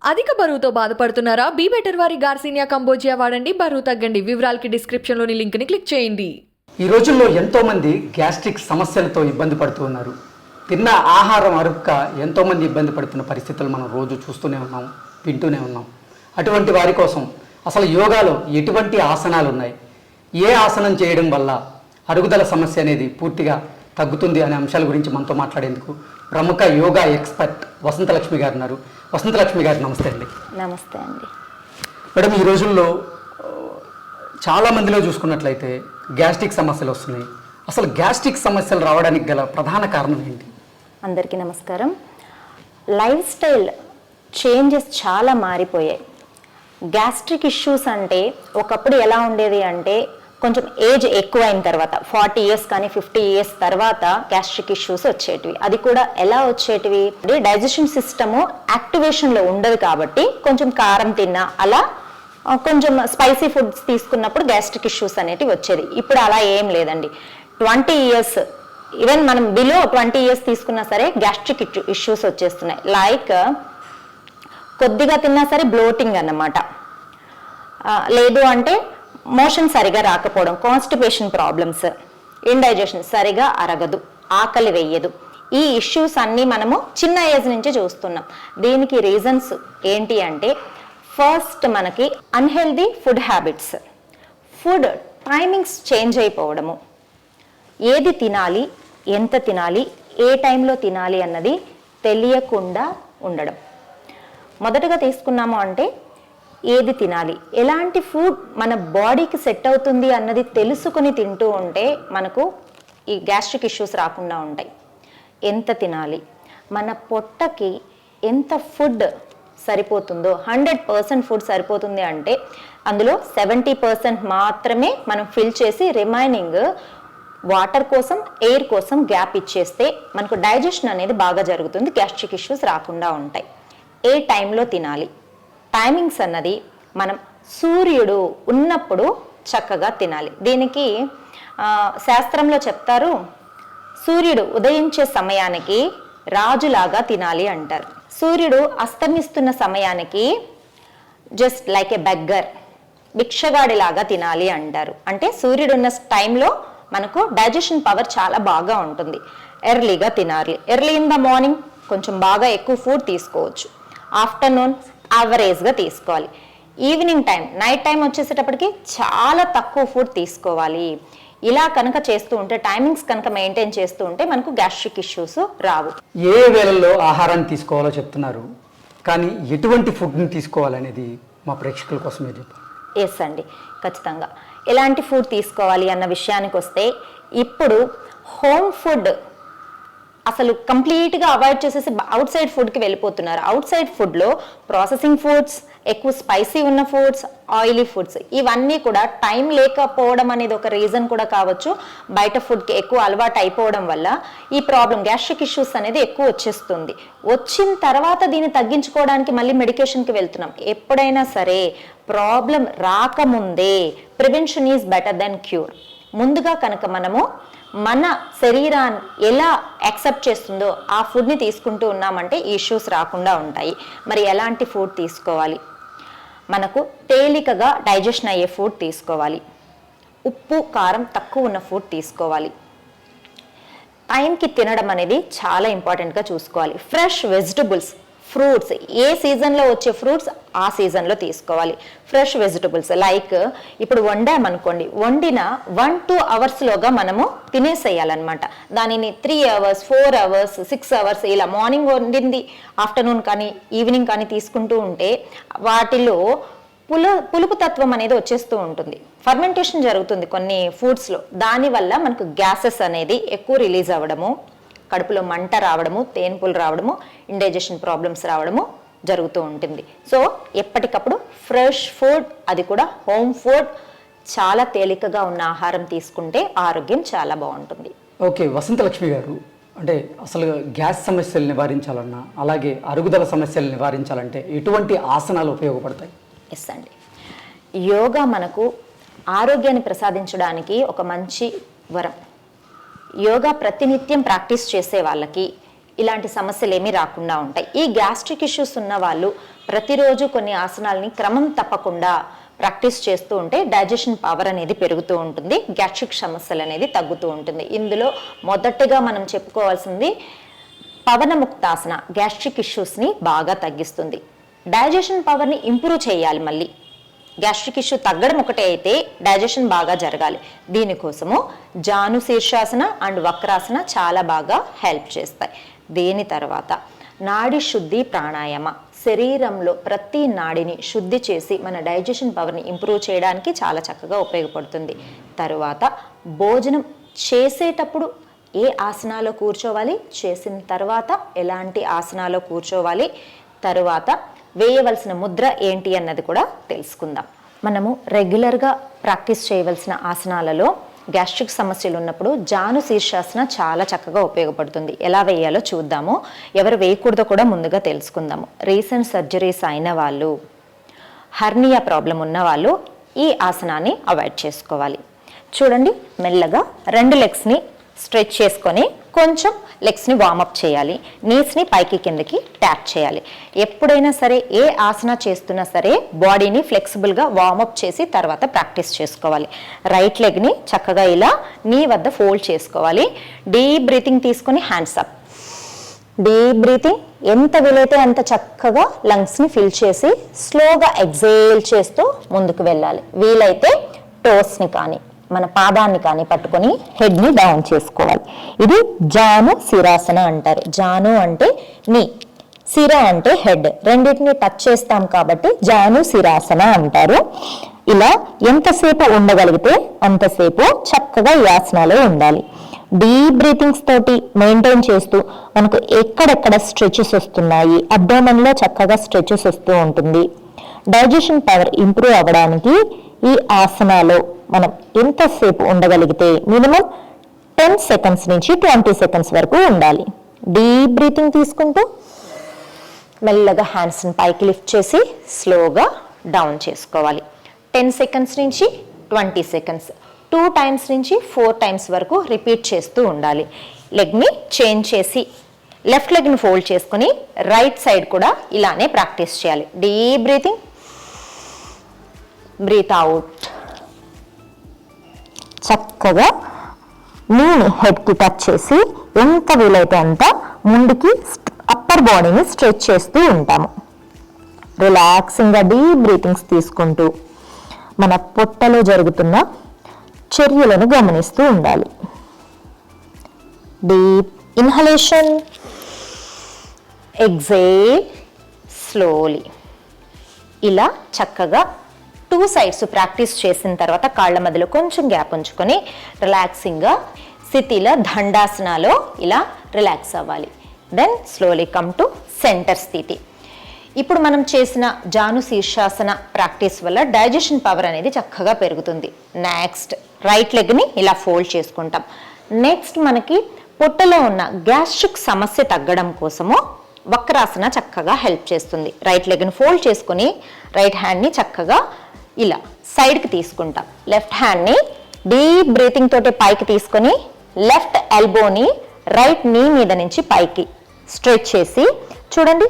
అధిక బరువుతో బాధపడుతున్నారా? బీ బెటర్ వారి గార్సినియా కంబోజియా వాడండి, బరువు తగ్గండి. వివరాలకి డిస్క్రిప్షన్లోని లింక్ని క్లిక్ చేయండి. ఈ రోజుల్లో ఎంతోమంది గ్యాస్ట్రిక్ సమస్యలతో ఇబ్బంది పడుతూ ఉన్నారు. తిన్న ఆహారం అరుక్క ఎంతోమంది ఇబ్బంది పడుతున్న పరిస్థితులు మనం రోజు చూస్తూనే ఉన్నాం, వింటూనే ఉన్నాం. అటువంటి వారి కోసం అసలు యోగాలో ఎటువంటి ఆసనాలు ఉన్నాయి, ఏ ఆసనం చేయడం వల్ల అరుగుదల సమస్య అనేది పూర్తిగా తగ్గుతుంది అనే అంశాల గురించి మనతో మాట్లాడేందుకు ప్రముఖ యోగా ఎక్స్పర్ట్ వసంతలక్ష్మి గారు ఉన్నారు. వసంతలక్ష్మి గారు నమస్తే అండి. నమస్తే అండి. మేడం, ఈ రోజుల్లో చాలా మందిలో చూసుకున్నట్లయితే గ్యాస్ట్రిక్ సమస్యలు వస్తున్నాయి. అసలు గ్యాస్ట్రిక్ సమస్యలు రావడానికి గల ప్రధాన కారణం ఏంటి? అందరికీ నమస్కారం. లైఫ్ స్టైల్ చేంజెస్ చాలా మారిపోయాయి. గ్యాస్ట్రిక్ ఇష్యూస్ అంటే ఒకప్పుడు ఎలా ఉండేది అంటే కొంచెం ఏజ్ ఎక్కువైన తర్వాత 40 ఇయర్స్ కానీ 50 ఇయర్స్ తర్వాత గ్యాస్ట్రిక్ ఇష్యూస్ వచ్చేటివి. అది కూడా ఎలా వచ్చేటివి, డైజెషన్ సిస్టము యాక్టివేషన్లో ఉండదు కాబట్టి కొంచెం కారం తిన్నా అలా కొంచెం స్పైసీ ఫుడ్స్ తీసుకున్నప్పుడు గ్యాస్ట్రిక్ ఇష్యూస్ అనేటివి వచ్చేది. ఇప్పుడు అలా ఏం లేదండి. 20 ఇయర్స్ ఈవెన్ మనం బిలో 20 ఇయర్స్ తీసుకున్నా సరే గ్యాస్ట్రిక్ ఇష్యూస్ వచ్చేస్తున్నాయి. లైక్ కొద్దిగా తిన్నా సరే బ్లోటింగ్ అన్నమాట, లేదు అంటే మోషన్ సరిగా రాకపోవడం, కాన్స్టిపేషన్ ప్రాబ్లమ్స్, ఇండైజెషన్ సరిగా అరగదు, ఆకలి వేయదు. ఈ ఇష్యూస్ అన్నీ మనము చిన్న ఏజ్ నుంచి చూస్తున్నాం. దీనికి రీజన్స్ ఏంటి అంటే ఫస్ట్ మనకి unhealthy food habits, food timings change అయిపోవడము, ఏది తినాలి, ఎంత తినాలి, ఏ టైంలో తినాలి అన్నది తెలియకుండా ఉండడం. మొదటగా తీసుకున్నాము అంటే ఏది తినాలి, ఎలాంటి ఫుడ్ మన బాడీకి సెట్ అవుతుంది అన్నది తెలుసుకుని తింటూ ఉంటే మనకు ఈ గ్యాస్ట్రిక్ ఇష్యూస్ రాకుండా ఉంటాయి. ఎంత తినాలి, మన పొట్టకి ఎంత ఫుడ్ సరిపోతుందో, 100% ఫుడ్ సరిపోతుంది అంటే అందులో 70% మాత్రమే మనం ఫిల్ చేసి రిమైనింగ్ వాటర్ కోసం, ఎయిర్ కోసం గ్యాప్ ఇచ్చేస్తే మనకు డైజెషన్ అనేది బాగా జరుగుతుంది, గ్యాస్ట్రిక్ ఇష్యూస్ రాకుండా ఉంటాయి. ఏ టైంలో తినాలి, టైమింగ్స్ అన్నది మనం సూర్యుడు ఉన్నప్పుడు చక్కగా తినాలి. దీనికి శాస్త్రంలో చెప్తారు, సూర్యుడు ఉదయించే సమయానికి రాజులాగా తినాలి అంటారు. సూర్యుడు అస్తమిస్తున్న సమయానికి జస్ట్ లైక్ ఏ బెగ్గర్, భిక్షగాడిలాగా తినాలి అంటారు. అంటే సూర్యుడు ఉన్న టైంలో మనకు డైజెషన్ పవర్ చాలా బాగా ఉంటుంది. ఎర్లీగా తినాలి. ఎర్లీ ఇన్ ద మార్నింగ్ కొంచెం బాగా ఎక్కువ ఫుడ్ తీసుకోవచ్చు, ఆఫ్టర్నూన్ యావరేజ్గా తీసుకోవాలి. ఈవినింగ్ టైం, నైట్ టైం వచ్చేసేటప్పటికి చాలా తక్కువ ఫుడ్ తీసుకోవాలి. ఇలా కనుక చేస్తూ ఉంటే, టైమింగ్స్ కనుక మెయింటైన్ చేస్తూ ఉంటే మనకు గ్యాస్ట్రిక్ ఇష్యూస్ రావు. ఏ వేళల్లో ఆహారాన్ని తీసుకోవాలో చెప్తున్నారు, కానీ ఎటువంటి ఫుడ్ని తీసుకోవాలనేది మా ప్రేక్షకుల కోసం మీరు చెప్పారు. ఎస్ అండి, ఖచ్చితంగా. ఎలాంటి ఫుడ్ తీసుకోవాలి అన్న విషయానికి వస్తే ఇప్పుడు హోమ్ ఫుడ్ అసలు కంప్లీట్గా అవాయిడ్ చేసేసి అవుట్ సైడ్ ఫుడ్కి వెళ్ళిపోతున్నారు. అవుట్ సైడ్ ఫుడ్లో ప్రాసెసింగ్ ఫుడ్స్, ఎక్కువ స్పైసీ ఉన్న ఫుడ్స్, ఆయిలీ ఫుడ్స్, ఇవన్నీ కూడా టైం లేకపోవడం అనేది ఒక రీజన్ కూడా కావచ్చు. బయట ఫుడ్కి ఎక్కువ అలవాటు అయిపోవడం వల్ల ఈ ప్రాబ్లం గ్యాస్ట్రిక్ ఇష్యూస్ అనేది ఎక్కువ వచ్చేస్తుంది. వచ్చిన తర్వాత దీన్ని తగ్గించుకోవడానికి మళ్ళీ మెడికేషన్కి వెళ్తున్నాం. ఎప్పుడైనా సరే ప్రాబ్లం రాకముందే prevention is better then cure. ముందుగా కనుక మనము మన శరీరాన్ని ఎలా యాక్సెప్ట్ చేస్తుందో ఆ ఫుడ్ని తీసుకుంటూ ఉన్నామంటే ఈ ఇష్యూస్ రాకుండా ఉంటాయి. మరి ఎలాంటి ఫుడ్ తీసుకోవాలి? మనకు తేలికగా డైజెషన్ అయ్యే ఫుడ్ తీసుకోవాలి. ఉప్పు కారం తక్కువ ఉన్న ఫుడ్ తీసుకోవాలి. టైంకి తినడం అనేది చాలా ఇంపార్టెంట్గా చూసుకోవాలి. ఫ్రెష్ వెజిటబుల్స్, ఫ్రూట్స్, ఏ సీజన్లో వచ్చే ఫ్రూట్స్ ఆ సీజన్లో తీసుకోవాలి. ఫ్రెష్ వెజిటబుల్స్ లైక్ ఇప్పుడు వండామనుకోండి, వండిన 1-2 అవర్స్లోగా మనము తినేసేయాలన్నమాట. దానిని 3 అవర్స్, 4 అవర్స్, 6 అవర్స్ ఇలా మార్నింగ్ వండింది ఆఫ్టర్నూన్ కానీ ఈవినింగ్ కానీ తీసుకుంటూ ఉంటే వాటిలో పులుపు తత్వం అనేది వచ్చేస్తూ ఉంటుంది. ఫర్మెంటేషన్ జరుగుతుంది కొన్ని ఫుడ్స్లో. దానివల్ల మనకు గ్యాసెస్ అనేది ఎక్కువ రిలీజ్ అవ్వడము, కడుపులో మంట రావడము, తేన్పులు రావడము, ఇండైజెషన్ ప్రాబ్లమ్స్ రావడము జరుగుతూ ఉంటుంది. సో ఎప్పటికప్పుడు ఫ్రెష్ ఫుడ్, అది కూడా హోమ్ ఫుడ్, చాలా తేలికగా ఉన్న ఆహారం తీసుకుంటే ఆరోగ్యం చాలా బాగుంటుంది. ఓకే వసంతలక్ష్మి గారు, అంటే అసలు గ్యాస్ సమస్యలు నివారించాలన్నా, అలాగే అరుగుదల సమస్యలు నివారించాలంటే ఎటువంటి ఆసనాలు ఉపయోగపడతాయి? ఎస్ అండి, యోగా మనకు ఆరోగ్యాన్ని ప్రసాదించడానికి ఒక మంచి వరం. యోగా ప్రతినిత్యం ప్రాక్టీస్ చేసే వాళ్ళకి ఇలాంటి సమస్యలు ఏమీ రాకుండా ఉంటాయి. ఈ గ్యాస్ట్రిక్ ఇష్యూస్ ఉన్న వాళ్ళు ప్రతిరోజు కొన్ని ఆసనాలని క్రమం తప్పకుండా ప్రాక్టీస్ చేస్తూ ఉంటే డైజెషన్ పవర్ అనేది పెరుగుతూ ఉంటుంది, గ్యాస్ట్రిక్ సమస్యలు అనేది తగ్గుతూ ఉంటుంది. ఇందులో మొదటగా మనం చెప్పుకోవాల్సింది పవనముక్తాసన గ్యాస్ట్రిక్ ఇష్యూస్ని బాగా తగ్గిస్తుంది. డైజెషన్ పవర్ని ఇంప్రూవ్ చేయాలి. మళ్ళీ గ్యాస్ట్రిక్ ఇష్యూ తగ్గడం ఒకటే అయితే డైజెషన్ బాగా జరగాలి. దీనికోసము జాను శీర్షాసన అండ్ వక్రాసన చాలా బాగా హెల్ప్ చేస్తాయి. దీని తర్వాత నాడి శుద్ధి ప్రాణాయామ, శరీరంలో ప్రతి నాడిని శుద్ధి చేసి మన డైజెషన్ పవర్ని ఇంప్రూవ్ చేయడానికి చాలా చక్కగా ఉపయోగపడుతుంది. తరువాత భోజనం చేసేటప్పుడు ఏ ఆసనాలో కూర్చోవాలి, చేసిన తర్వాత ఎలాంటి ఆసనాలో కూర్చోవాలి, తరువాత వేయవలసిన ముద్ర ఏంటి అన్నది కూడా తెలుసుకుందాం. మనము రెగ్యులర్గా ప్రాక్టీస్ చేయవలసిన ఆసనాలలో గ్యాస్ట్రిక్ సమస్యలు ఉన్నప్పుడు జాను శీర్షాసన చాలా చక్కగా ఉపయోగపడుతుంది. ఎలా వేయాలో చూద్దాము. ఎవరు వేయకూడదో కూడా ముందుగా తెలుసుకుందాము. రీసెంట్ సర్జరీస్ అయిన వాళ్ళు, హర్నియా ప్రాబ్లం ఉన్న వాళ్ళు ఈ ఆసనాన్ని అవాయిడ్ చేసుకోవాలి. చూడండి, మెల్లగా 2 లెగ్స్ని స్ట్రెచ్ చేసుకొని కొంచెం లెగ్స్ని వార్మప్ చేయాలి. నీస్ని పైకి కిందకి ట్యాప్ చేయాలి. ఎప్పుడైనా సరే ఏ ఆసన చేస్తున్నా సరే బాడీని ఫ్లెక్సిబుల్గా వార్మప్ చేసి తర్వాత ప్రాక్టీస్ చేసుకోవాలి. రైట్ లెగ్ని చక్కగా ఇలా నీ వద్ద ఫోల్డ్ చేసుకోవాలి. డీప్ బ్రీతింగ్ తీసుకొని హ్యాండ్స్ అప్. డీప్ బ్రీతింగ్ ఎంత వీలైతే అంత చక్కగా లంగ్స్ని ఫిల్ చేసి స్లోగా ఎక్సేల్ చేస్తూ ముందుకు వెళ్ళాలి. వీలైతే టోస్ని కానీ మన పాదాన్ని కానీ పట్టుకొని హెడ్ని డౌన్ చేసుకోవాలి. ఇది జాను శిరాసన అంటారు. జాను అంటే నీ, శిర అంటే హెడ్, రెండింటిని టచ్ చేస్తాం కాబట్టి జాను శిరాసన అంటారు. ఇలా ఎంతసేపు ఉండగలిగితే అంతసేపు చక్కగా ఈ ఆసనాలో ఉండాలి. డీప్ బ్రీతింగ్స్ తోటి మెయింటైన్ చేస్తూ మనకు ఎక్కడెక్కడ స్ట్రెచెస్ వస్తున్నాయి, అబ్డామన్లో చక్కగా స్ట్రెచెస్ వస్తూ ఉంటుంది. డైజెషన్ పవర్ ఇంప్రూవ్ అవ్వడానికి ఈ ఆసనాలో మనం ఎంతసేపు ఉండగలిగితే మినిమం 10 సెకండ్స్ నుంచి 20 సెకండ్స్ వరకు ఉండాలి. డీప్ బ్రీతింగ్ తీసుకుంటూ మెల్లగా హ్యాండ్స్ని పైకి లిఫ్ట్ చేసి స్లోగా డౌన్ చేసుకోవాలి. 10 సెకండ్స్ నుంచి 20 సెకండ్స్ 2 టైమ్స్ నుంచి 4 టైమ్స్ వరకు రిపీట్ చేస్తూ ఉండాలి. లెగ్ని చేంజ్ చేసి లెఫ్ట్ లెగ్ని ఫోల్డ్ చేసుకొని రైట్ సైడ్ కూడా ఇలానే ప్రాక్టీస్ చేయాలి. Deep breathing, breath out. చక్కగా నీని హెడ్కి టచ్ చేసి ఎంత వీలైతే అంత ముందుకి అప్పర్ బాడీని స్ట్రెచ్ చేస్తూ ఉంటాము. రిలాక్సింగ్గా డీప్ బ్రీతింగ్స్ తీసుకుంటూ మన పొట్టలో జరుగుతున్న చర్యలను గమనిస్తూ ఉండాలి. Deep inhalation, exhale slowly. ఇలా చక్కగా 2 సైడ్స్ ప్రాక్టీస్ చేసిన తర్వాత కాళ్ళ మధ్యలో కొంచెం గ్యాప్ ఉంచుకొని రిలాక్సింగ్గా స్థితిలో దండాసనాలో ఇలా రిలాక్స్ అవ్వాలి. Then slowly come to centre స్థితి. ఇప్పుడు మనం చేసిన జాను శీర్షాసన ప్రాక్టీస్ వల్ల డైజెషన్ పవర్ అనేది చక్కగా పెరుగుతుంది. నెక్స్ట్ రైట్ లెగ్ని ఇలా ఫోల్డ్ చేసుకుంటాం. నెక్స్ట్ మనకి పొట్టలో ఉన్న గ్యాస్ట్రిక్ సమస్య తగ్గడం కోసము వక్రాసన చక్కగా హెల్ప్ చేస్తుంది. రైట్ లెగ్ని ఫోల్డ్ చేసుకొని రైట్ హ్యాండ్ని చక్కగా ఇలా సైడ్కి తీసుకుంటాం. లెఫ్ట్ హ్యాండ్ని డీప్ బ్రీతింగ్ తోటి పైకి తీసుకొని లెఫ్ట్ ఎల్బోని రైట్ నీ మీద నుంచి పైకి స్ట్రెచ్ చేసి చూడండి,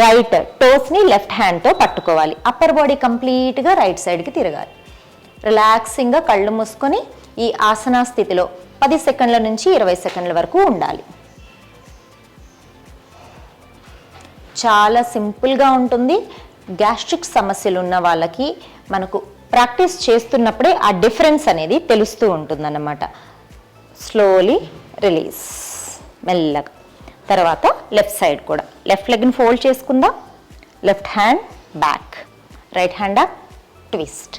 రైట్ టోస్ని లెఫ్ట్ హ్యాండ్తో పట్టుకోవాలి. అప్పర్ బాడీ కంప్లీట్గా రైట్ సైడ్కి తిరగాలి. రిలాక్సింగ్గా కళ్ళు మూసుకొని ఈ ఆసనా స్థితిలో 10 సెకండ్ల నుంచి 20 సెకండ్ల వరకు ఉండాలి. చాలా సింపుల్గా ఉంటుంది. గ్యాస్ట్రిక్ సమస్యలు ఉన్న వాళ్ళకి మనకు ప్రాక్టీస్ చేస్తున్నప్పుడే ఆ డిఫరెన్స్ అనేది తెలుస్తూ ఉంటుందన్నమాట. స్లోలీ రిలీజ్, మెల్లగా. తర్వాత లెఫ్ట్ సైడ్ కూడా లెఫ్ట్ లెగ్ని ఫోల్డ్ చేసుకుందాం. Left hand back, right hand up, twist.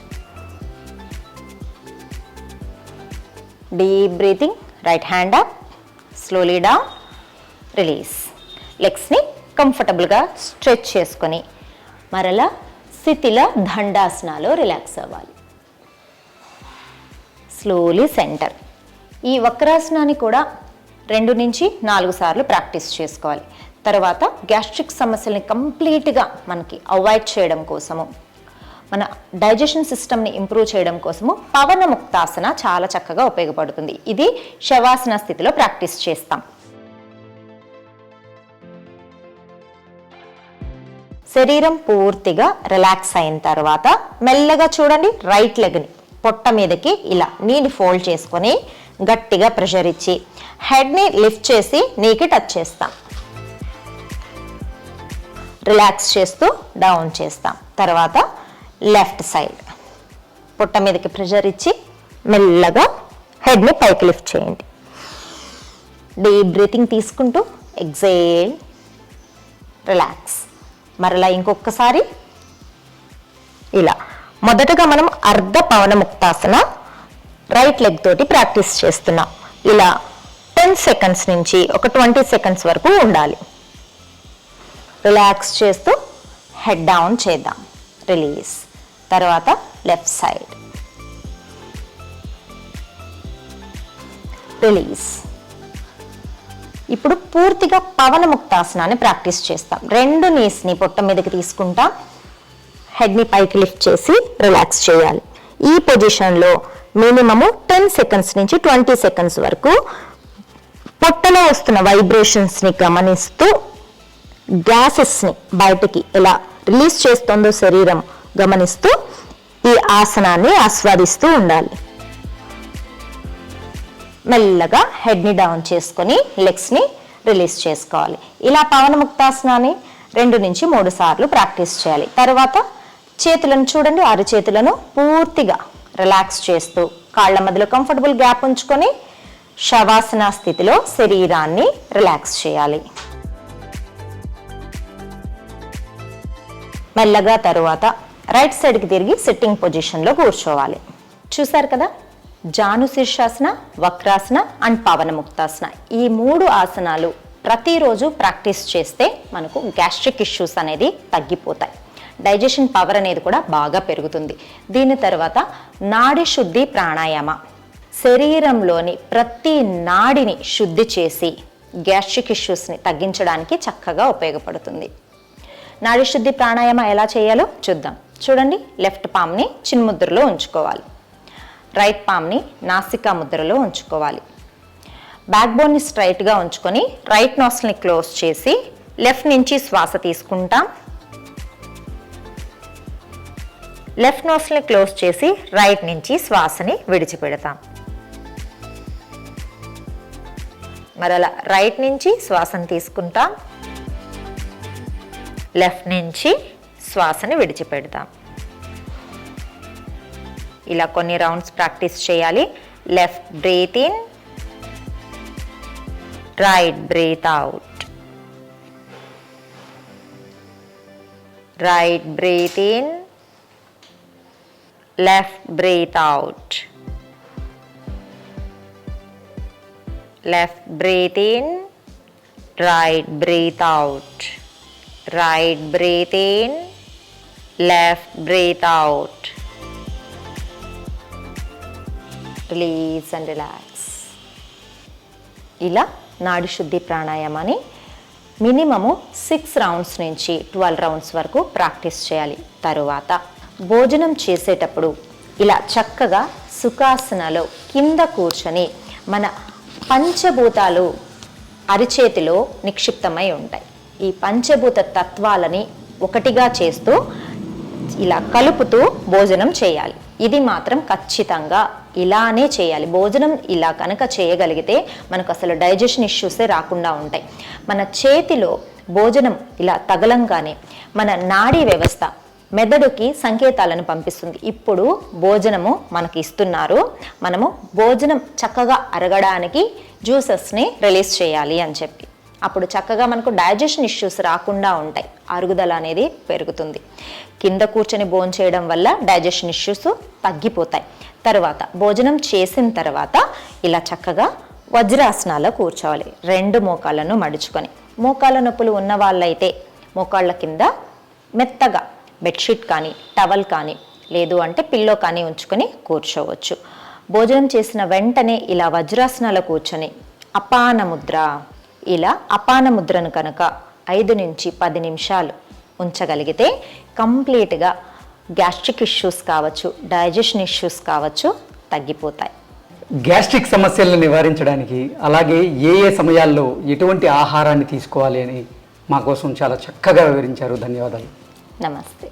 Deep breathing, right hand up, slowly down, release. లెగ్స్ని కంఫర్టబుల్గా స్ట్రెచ్ చేసుకొని మరలా స్థితిలో దండాసనాలో రిలాక్స్ అవ్వాలి. Slowly centre. ఈ వక్రాసనాన్ని కూడా 2 నుంచి 4 సార్లు ప్రాక్టీస్ చేసుకోవాలి. తర్వాత గ్యాస్ట్రిక్ సమస్యల్ని కంప్లీట్గా మనకి అవాయిడ్ చేయడం కోసము, మన డైజెషన్ సిస్టమ్ని ఇంప్రూవ్ చేయడం కోసము పవనముక్తాసన చాలా చక్కగా ఉపయోగపడుతుంది. ఇది శవాసన స్థితిలో ప్రాక్టీస్ చేస్తాం. శరీరం పూర్తిగా రిలాక్స్ అయిన తర్వాత మెల్లగా చూడండి రైట్ లెగ్ని పొట్ట మీదకి ఇలా నీని ఫోల్డ్ చేసుకొని గట్టిగా ప్రెషర్ ఇచ్చి హెడ్ని లిఫ్ట్ చేసి నీకి టచ్ చేస్తాం. రిలాక్స్ చేస్తూ డౌన్ చేస్తాం. తర్వాత లెఫ్ట్ సైడ్ పొట్ట మీదకి ప్రెషర్ ఇచ్చి మెల్లగా హెడ్ని పైకి లిఫ్ట్ చేయండి. డీప్ బ్రీతింగ్ తీసుకుంటూ ఎక్సేల్, రిలాక్స్. మరలా ఇంకొకసారి ఇలా. మొదటగా మనం అర్ధ పవన ముక్తాసన రైట్ లెగ్ తోటి ప్రాక్టీస్ చేస్తున్నాం. ఇలా 10 సెకండ్స్ నుంచి ఒక 20 సెకండ్స్ వరకు ఉండాలి. రిలాక్స్ చేస్తూ హెడ్ డౌన్ చేద్దాం. రిలీజ్. తర్వాత లెఫ్ట్ సైడ్ రిలీజ్. ఇప్పుడు పూర్తిగా పవన ముక్తాసనాన్ని ప్రాక్టీస్ చేస్తాం. 2 నీస్ని పొట్ట మీదకి తీసుకుంటాం. హెడ్ని పైకి లిఫ్ట్ చేసి రిలాక్స్ చేయాలి. ఈ పొజిషన్లో మినిమము 10 సెకండ్స్ నుంచి 20 సెకండ్స్ వరకు పొట్టలో వస్తున్న వైబ్రేషన్స్ని గమనిస్తూ గ్యాసెస్ని బయటకి ఎలా రిలీజ్ చేస్తుందో శరీరం గమనిస్తూ ఈ ఆసనాన్ని ఆస్వాదిస్తూ ఉండాలి. మెల్లగా హెడ్ని డౌన్ చేసుకొని లెగ్స్ని రిలీజ్ చేసుకోవాలి. ఇలా పవన ముక్తాసనాన్ని 2 నుంచి 3 సార్లు ప్రాక్టీస్ చేయాలి. తర్వాత చేతులను చూడండి, అరచేతులను పూర్తిగా రిలాక్స్ చేస్తూ కాళ్ళ మధ్యలో కంఫర్టబుల్ గ్యాప్ ఉంచుకొని శవాసన స్థితిలో శరీరాన్ని రిలాక్స్ చేయాలి. మెల్లగా తరువాత రైట్ సైడ్కి తిరిగి సిట్టింగ్ పొజిషన్లో కూర్చోవాలి. చూసారు కదా, జాను శీర్షాసన, వక్రాసన అండ్ పవన ముక్తాసన, ఈ 3 ఆసనాలు ప్రతిరోజు ప్రాక్టీస్ చేస్తే మనకు గ్యాస్ట్రిక్ ఇష్యూస్ అనేది తగ్గిపోతాయి. డైజెషన్ పవర్ అనేది కూడా బాగా పెరుగుతుంది. దీని తర్వాత నాడి శుద్ధి ప్రాణాయామ, శరీరంలోని ప్రతి నాడిని శుద్ధి చేసి గ్యాస్ట్రిక్ ఇష్యూస్ని తగ్గించడానికి చక్కగా ఉపయోగపడుతుంది. నాడి శుద్ధి ప్రాణాయామ ఎలా చేయాలో చూద్దాం. చూడండి, లెఫ్ట్ పామ్ని చిన్ముద్రలో ఉంచుకోవాలి. రైట్ పామ్ని నాసికా ముద్రలో ఉంచుకోవాలి. బ్యాక్ బోన్ని స్ట్రైట్గా ఉంచుకొని రైట్ నోస్ని క్లోజ్ చేసి లెఫ్ట్ నుంచి శ్వాస తీసుకుంటాం. లెఫ్ట్ నోస్ని క్లోజ్ చేసి రైట్ నుంచి శ్వాసని విడిచిపెడతాం. మరలా రైట్ నుంచి శ్వాసను తీసుకుంటాం, లెఫ్ట్ నుంచి శ్వాసని విడిచిపెడతాం. ఇలా కొన్ని రౌండ్స్ ప్రాక్టీస్ చేయాలి. Left breath in, right breath out, right breath in, left breath out, left breath in, right breath out, right breath in, left breath out. Release and relax. ఇలా నాడి శుద్ధి ప్రాణాయామాన్ని మినిమము 6 రౌండ్స్ నుంచి 12 rounds వరకు practice చేయాలి. తరువాత భోజనం చేసేటప్పుడు ఇలా చక్కగా సుఖాసనలో కింద కూర్చొని మన పంచభూతాలు అరిచేతిలో నిక్షిప్తమై ఉంటాయి. ఈ పంచభూత తత్వాలని ఒకటిగా చేస్తూ ఇలా కలుపుతూ భోజనం చేయాలి. ఇది మాత్రం ఖచ్చితంగా ఇలానే చేయాలి. భోజనం ఇలా కనుక చేయగలిగితే మనకు అసలు డైజెషన్ ఇష్యూసే రాకుండా ఉంటాయి. మన చేతిలో భోజనం ఇలా తగలంగానే మన నాడీ వ్యవస్థ మెదడుకి సంకేతాలను పంపిస్తుంది. ఇప్పుడు భోజనము మనకి ఇస్తున్నారు, మనము భోజనం చక్కగా అరగడానికి జ్యూసెస్ని రిలీజ్ చేయాలి అని చెప్పి. అప్పుడు చక్కగా మనకు డైజెషన్ ఇష్యూస్ రాకుండా ఉంటాయి, అరుగుదల అనేది పెరుగుతుంది. కింద కూర్చొని భోంచేయడం వల్ల డైజెషన్ ఇష్యూస్ తగ్గిపోతాయి. తర్వాత భోజనం చేసిన తర్వాత ఇలా చక్కగా వజ్రాసనాల్లో కూర్చోవాలి. 2 మోకాళ్ళను మడుచుకొని. మోకాళ్ళ నొప్పులు ఉన్న వాళ్ళైతే మోకాళ్ళ కింద మెత్తగా బెడ్షీట్ కానీ టవల్ కానీ లేదు అంటే పిల్లో కానీ ఉంచుకొని కూర్చోవచ్చు. భోజనం చేసిన వెంటనే ఇలా వజ్రాసనాల్లో కూర్చొని అపాన ముద్ర, ఇలా అపాన ముద్రను కనుక 5 నుంచి 10 నిమిషాలు ఉంచగలిగితే కంప్లీట్గా గ్యాస్ట్రిక్ ఇష్యూస్ కావచ్చు, డైజెషన్ ఇష్యూస్ కావచ్చు, తగ్గిపోతాయి. గ్యాస్ట్రిక్ సమస్యలను నివారించడానికి అలాగే ఏ సమయాల్లో ఎటువంటి ఆహారాన్ని తీసుకోవాలి అని మా కోసం చాలా చక్కగా వివరించారు. ధన్యవాదాలు. నమస్తే.